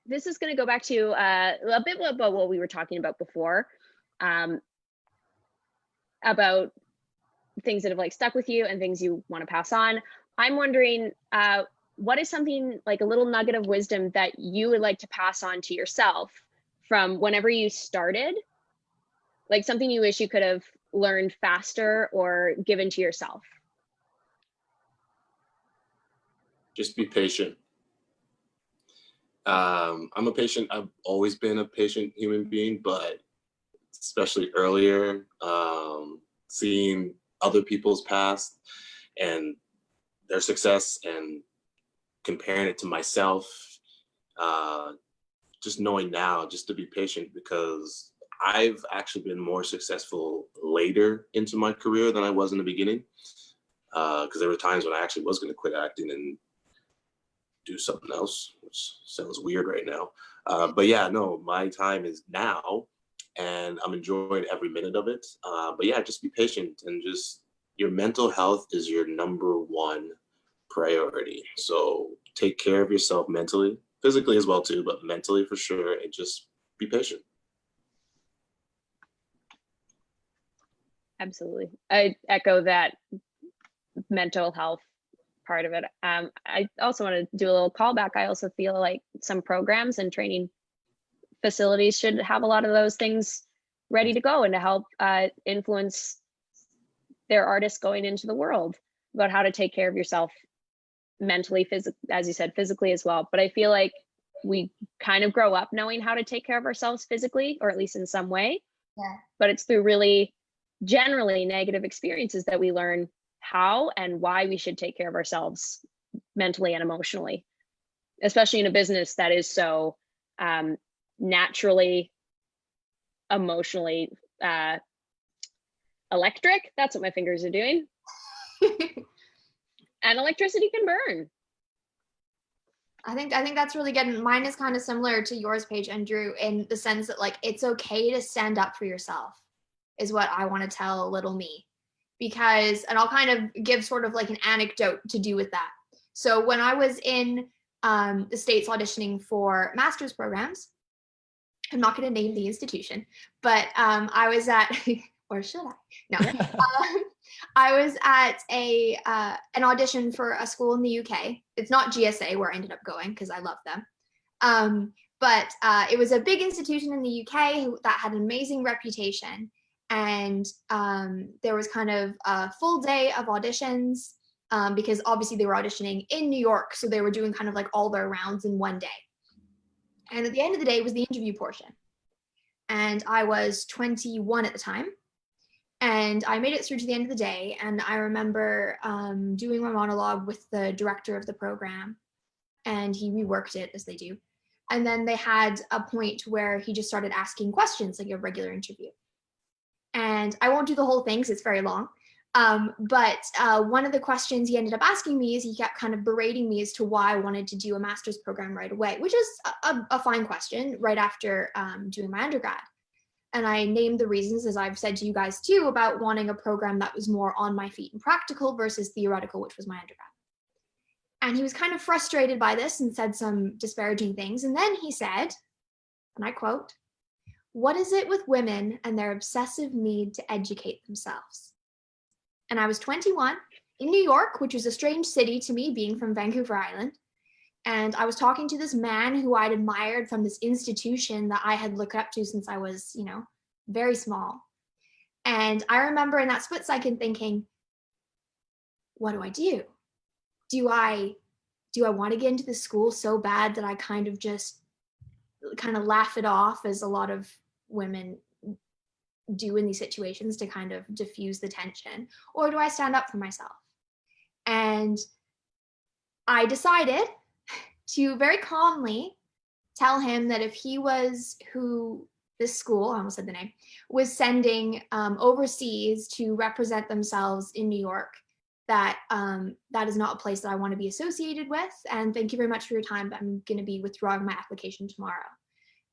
This is going to go back to a bit about what we were talking about before, about things that have like stuck with you and things you want to pass on. I'm wondering, what is something like a little nugget of wisdom that you would like to pass on to yourself from whenever you started? Like something you wish you could have learned faster or given to yourself? Just be patient. I'm a patient. I've always been a patient human being, but especially earlier, seeing other people's past and their success and comparing it to myself, just knowing now just to be patient, because I've actually been more successful later into my career than I was in the beginning, because there were times when I actually was going to quit acting and do something else, which sounds weird right now. But yeah, no, my time is now and I'm enjoying every minute of it. But yeah, just be patient, and just your mental health is your #1 priority. So take care of yourself mentally, physically as well too, but mentally for sure, and just be patient. Absolutely. I echo that mental health part of it. I also want to do a little callback. I also feel like some programs and training facilities should have a lot of those things ready to go and to help influence their artists going into the world about how to take care of yourself mentally, as you said, physically as well. But I feel like we kind of grow up knowing how to take care of ourselves physically, or at least in some way. Yeah. But it's through really generally negative experiences that we learn how and why we should take care of ourselves mentally and emotionally, especially in a business that is so naturally, emotionally electric. That's what my fingers are doing. And electricity can burn. I think that's really good. And mine is kind of similar to yours, Paige and Drew, in the sense that like it's okay to stand up for yourself is what I want to tell little me. Because, and I'll kind of give sort of like an anecdote to do with that. So when I was in the States auditioning for master's programs, I'm not going to name the institution, but I was at, or should I? No. I was at an audition for a school in the UK. It's not GSA where I ended up going because I love them. But it was a big institution in the UK that had an amazing reputation. And there was kind of a full day of auditions because obviously they were auditioning in New York. So they were doing kind of like all their rounds in one day. And at the end of the day was the interview portion. And I was 21 at the time. And I made it through to the end of the day. And I remember doing my monologue with the director of the program. And he reworked it, as they do. And then they had a point where he just started asking questions like a regular interview. And I won't do the whole thing because it's very long. But one of the questions he ended up asking me is he kept kind of berating me as to why I wanted to do a master's program right away, which is a fine question right after doing my undergrad. And I named the reasons, as I've said to you guys too, about wanting a program that was more on my feet and practical versus theoretical, which was my undergrad. And he was kind of frustrated by this and said some disparaging things. And then he said, and I quote, "What is it with women and their obsessive need to educate themselves?" And I was 21 in New York, which was a strange city to me, being from Vancouver Island. And I was talking to this man who I'd admired from this institution that I had looked up to since I was, very small. And I remember in that split second thinking, what do I do? Do I want to get into this school so bad that I kind of laugh it off, as a lot of women do in these situations to kind of diffuse the tension? Or do I stand up for myself? And I decided to very calmly tell him that if he was who this school, I almost said the name, was sending overseas to represent themselves in New York, that that is not a place that I want to be associated with. And thank you very much for your time, but I'm going to be withdrawing my application tomorrow.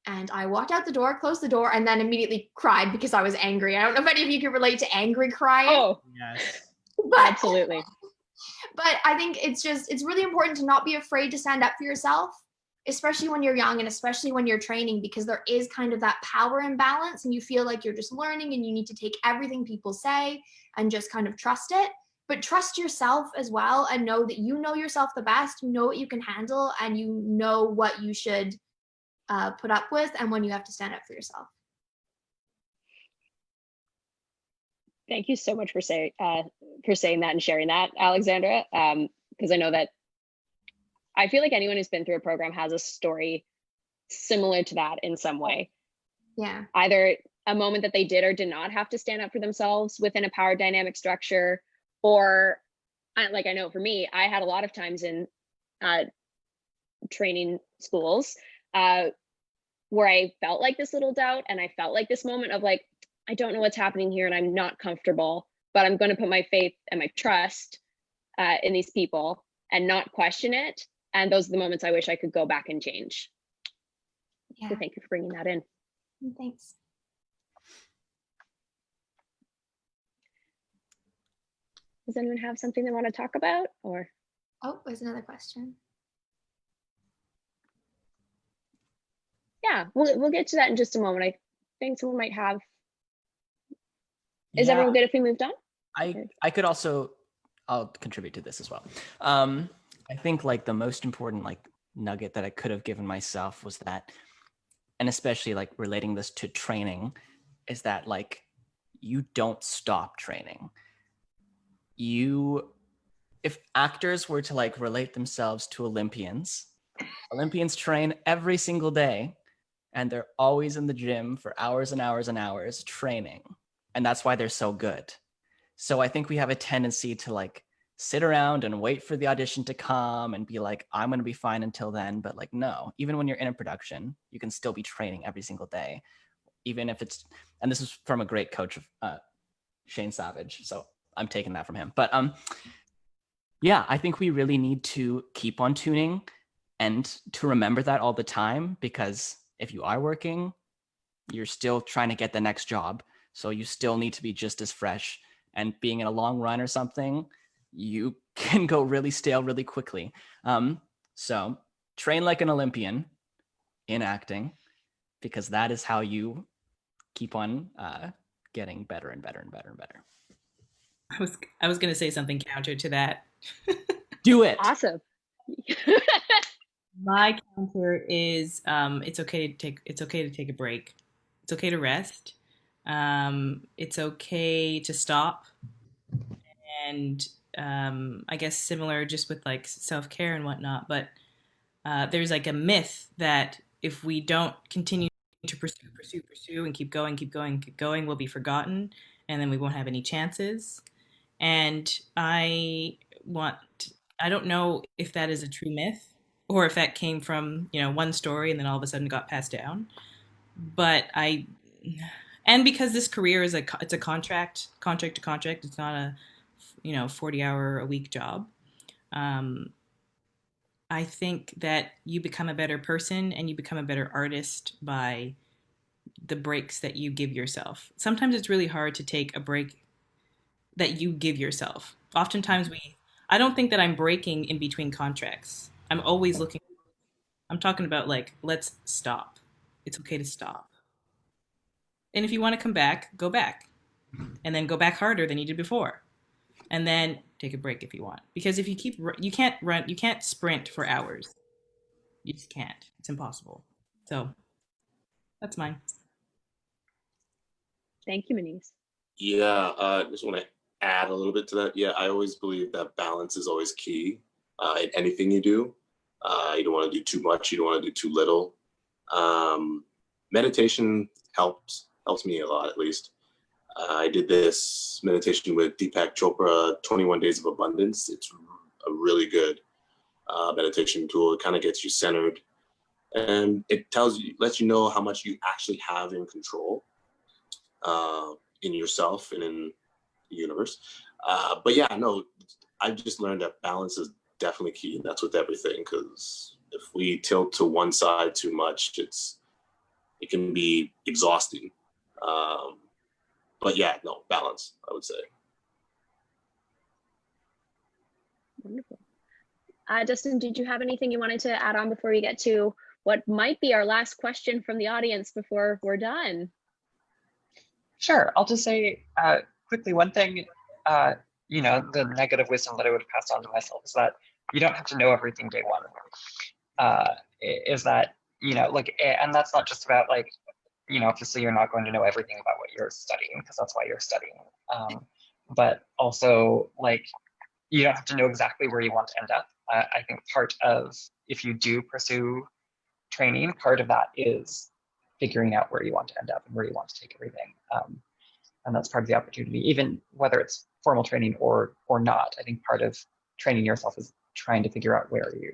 And I walked out the door, closed the door, and then immediately cried because I was angry. I don't know if any of you can relate to angry crying. Oh, Yes. but, absolutely. But I think it's really important to not be afraid to stand up for yourself, especially when you're young and especially when you're training, because there is kind of that power imbalance and you feel like you're just learning and you need to take everything people say and just kind of trust it. But trust yourself as well and know that you know yourself the best, you know what you can handle, and you know what you should put up with and when you have to stand up for yourself. Thank you so much for saying that and sharing that, Alexandra, because I know that I feel like anyone who's been through a program has a story similar to that in some way. Yeah. Either a moment that they did or did not have to stand up for themselves within a power dynamic structure, or like I know for me, I had a lot of times in training schools where I felt like this little doubt and I felt like this moment of like, I don't know what's happening here and I'm not comfortable, but I'm going to put my faith and my trust in these people and not question it. And those are the moments I wish I could go back and change. Yeah. So thank you for bringing that in. Thanks. Does anyone have something they want to talk about? Or Oh, there's another question. yeah, we'll get to that in just a moment. I think someone might have. Is Yeah, everyone good if we moved on? I could also, I'll contribute to this as well. I think like the most important like nugget that I could have given myself was that, and especially like relating this to training, is that like you don't stop training. If actors were to like relate themselves to Olympians train every single day and they're always in the gym for hours and hours and hours training. And that's why they're so good. So I think we have a tendency to like sit around and wait for the audition to come and be like, I'm going to be fine until then. But like, no, even when you're in a production, you can still be training every single day, even if it's, and this is from a great coach, Shane Savage. So I'm taking that from him. But yeah, I think we really need to keep on tuning and to remember that all the time, because if you are working, you're still trying to get the next job. So you still need to be just as fresh, and being in a long run or something, you can go really stale really quickly. So train like an Olympian in acting, because that is how you keep on getting better and better and better and better. I was going to say something counter to that. Do it. Awesome. My counter is it's okay to take a break. It's okay to rest. It's okay to stop. And I guess similar just with like self-care and whatnot, but there's like a myth that if we don't continue to pursue and keep going, we'll be forgotten and then we won't have any chances. And I don't know if that is a true myth or if that came from, one story and then all of a sudden got passed down. But and because this career is it's a contract to contract, it's not a 40-hour a week job. I think that you become a better person and you become a better artist by the breaks that you give yourself. Sometimes it's really hard to take a break that you give yourself. Oftentimes I don't think that I'm breaking in between contracts. I'm always I'm talking about like, let's stop. It's okay to stop. And if you want to come back, go back. And then go back harder than you did before. And then take a break if you want. Because if you can't sprint for hours. You just can't. It's impossible. So that's mine. Thank you, Monice. Yeah, I just want to add a little bit to that. Yeah, I always believe that balance is always key in anything you do. You don't want to do too much. You don't want to do too little. Meditation helps me a lot, at least. I did this meditation with Deepak Chopra, 21 Days of Abundance. It's a really good meditation tool. It kind of gets you centered, and it lets you know how much you actually have in control in yourself and in the universe. But yeah, no, I've just learned that balance is definitely key. And that's with everything, because if we tilt to one side too much, it can be exhausting. But yeah, no, balance, I would say. Wonderful. Dustin, did you have anything you wanted to add on before we get to what might be our last question from the audience before we're done? Sure. I'll just say quickly one thing, the negative wisdom that I would have passed on to myself is that you don't have to know everything day one. Is that, and that's not just about like, obviously you're not going to know everything about what you're studying because that's why you're studying. But also like, you don't have to know exactly where you want to end up. I think part of, if you do pursue training, part of that is figuring out where you want to end up and where you want to take everything. And that's part of the opportunity, even whether it's formal training or not. I think part of training yourself is trying to figure out where you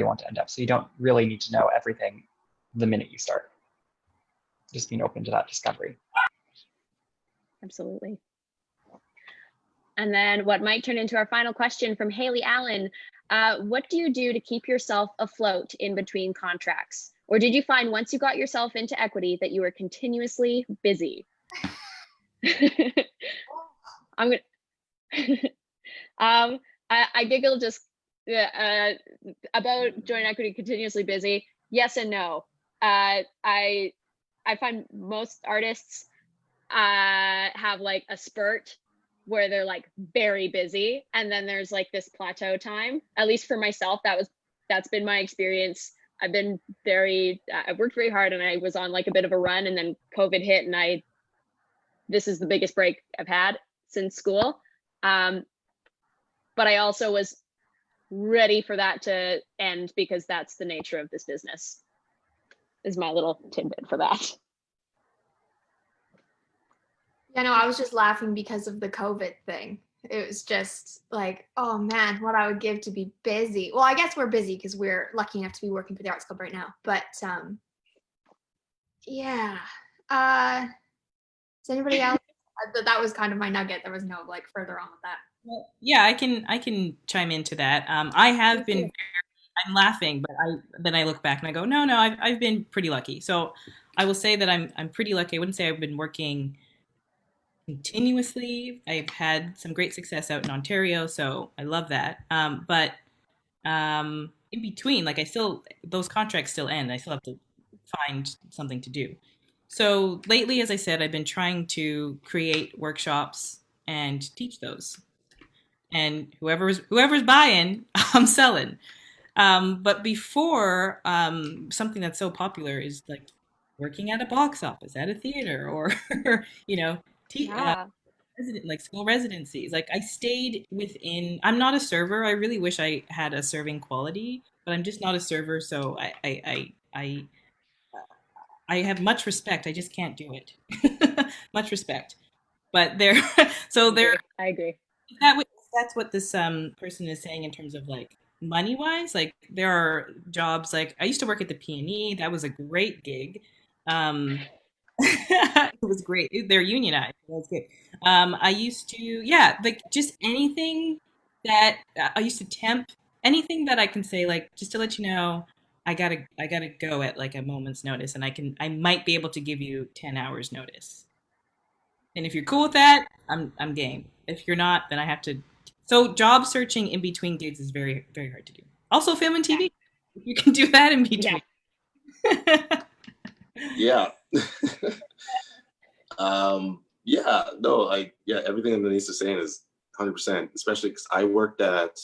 want to end up. So you don't really need to know everything the minute you start. Just being open to that discovery. Absolutely. And then what might turn into our final question from Haley Allen. What do you do to keep yourself afloat in between contracts? Or did you find once you got yourself into equity that you were continuously busy? I'm gonna I giggle just about joint equity continuously busy. Yes and no. I find most artists have like a spurt where they're like very busy, and then there's like this plateau time. At least for myself, that's been my experience. I've worked very hard, and I was on like a bit of a run, and then COVID hit, and this is the biggest break I've had since school. But I also was ready for that to end because that's the nature of this business, is my little tidbit for that. Yeah, no, I was just laughing because of the COVID thing. It was just like, oh man, what I would give to be busy. Well, I guess we're busy because we're lucky enough to be working for the Arts Club right now. But yeah. Does anybody else? That was kind of my nugget. There was no like further on with that. Well, yeah, I can chime into that. I have been. I'm laughing, but then I look back and I go, no, I've been pretty lucky. So I will say that I'm pretty lucky. I wouldn't say I've been working continuously. I've had some great success out in Ontario, so I love that. But in between, like those contracts still end. I still have to find something to do. So lately, as I said, I've been trying to create workshops and teach those. And whoever's buying, I'm selling. But before, something that's so popular is like working at a box office, at a theater, or like school residencies. Like I stayed within. I'm not a server. I really wish I had a serving quality, but I'm just not a server. So I have much respect. I just can't do it. Much respect. But I agree. That's what this person is saying in terms of like money wise. Like there are jobs, like I used to work at the P&E. That was a great gig. It was great. They're unionized. That was good. I used to, like just anything that I used to temp, anything that I can say, like just to let you know, I gotta go at like a moment's notice, and I might be able to give you 10 hours notice. And if you're cool with that, I'm game. If you're not, then I have to. So job searching in between gigs is very, very hard to do. Also film and TV. If you can do that in between. Yeah. Everything that Monice is saying is 100%, especially because I worked at,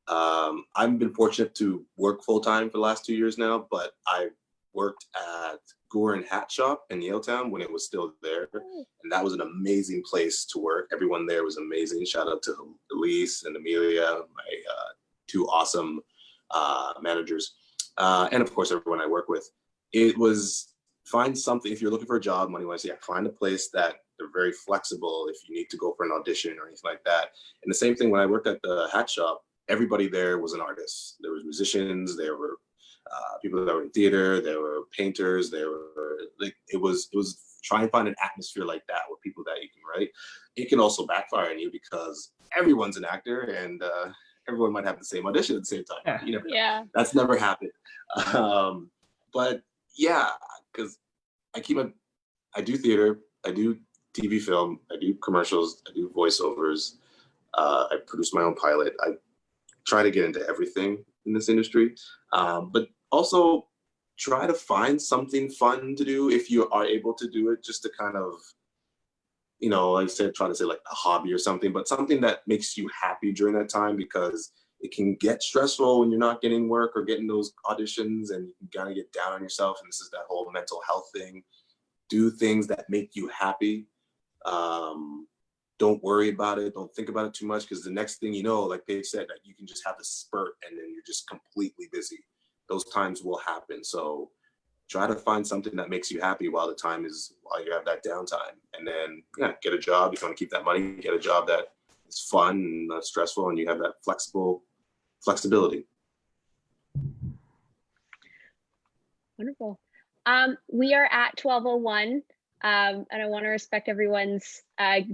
I've been fortunate to work full time for the last 2 years now, but I worked at Gore and Hat Shop in Yaletown when it was still there. And that was an amazing place to work. Everyone there was amazing. Shout out to Elise and Amelia, my two awesome managers. And of course, everyone I work with. It was find something. If you're looking for a job, money-wise, yeah, find a place that they're very flexible if you need to go for an audition or anything like that. And the same thing when I worked at the hat shop, everybody there was an artist. There was musicians, there were people that were in theater, there were painters, there were like it was try and find an atmosphere like that with people that you can write. It can also backfire on you because everyone's an actor and everyone might have the same audition at the same time. You never know. Yeah. That's never happened. But yeah, because I do theater, I do TV film, I do commercials, I do voiceovers, I produce my own pilot. I try to get into everything in this industry, but also try to find something fun to do if you are able to do it, just to kind of, you know, like I said, try to say like a hobby or something, but something that makes you happy during that time, because it can get stressful when you're not getting work or getting those auditions and you can kind of get down on yourself. And this is that whole mental health thing. Do things that make you happy. Don't worry about it. Don't think about it too much, because the next thing you know, like Paige said, that you can just have a spurt and then you're just completely busy. Those times will happen. So try to find something that makes you happy while you have that downtime. And then get a job. If you want to keep that money, get a job that is fun and not stressful, and you have that flexibility. Wonderful. We are at 12:01, and I want to respect everyone's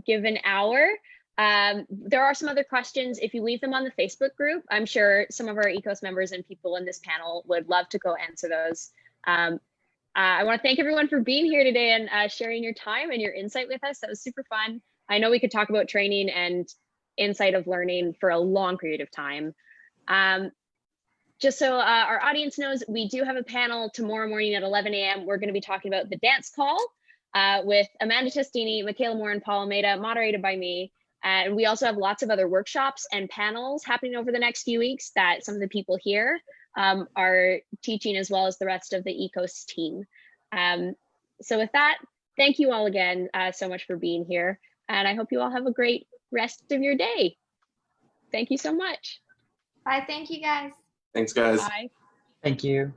given hour. There are some other questions. If you leave them on the Facebook group, I'm sure some of our ECOS members and people in this panel would love to go answer those. I want to thank everyone for being here today and sharing your time and your insight with us. That was super fun. I know we could talk about training and insight of learning for a long period of time. Just so our audience knows, we do have a panel tomorrow morning at 11 a.m. We're going to be talking about the dance call with Amanda Testini, Michaela Moore, and Paul Almeida, moderated by me. And we also have lots of other workshops and panels happening over the next few weeks that some of the people here are teaching, as well as the rest of the ECOS team. So with that, thank you all again so much for being here. And I hope you all have a great rest of your day. Thank you so much. Bye. Thank you, guys. Thanks, guys. Bye. Thank you.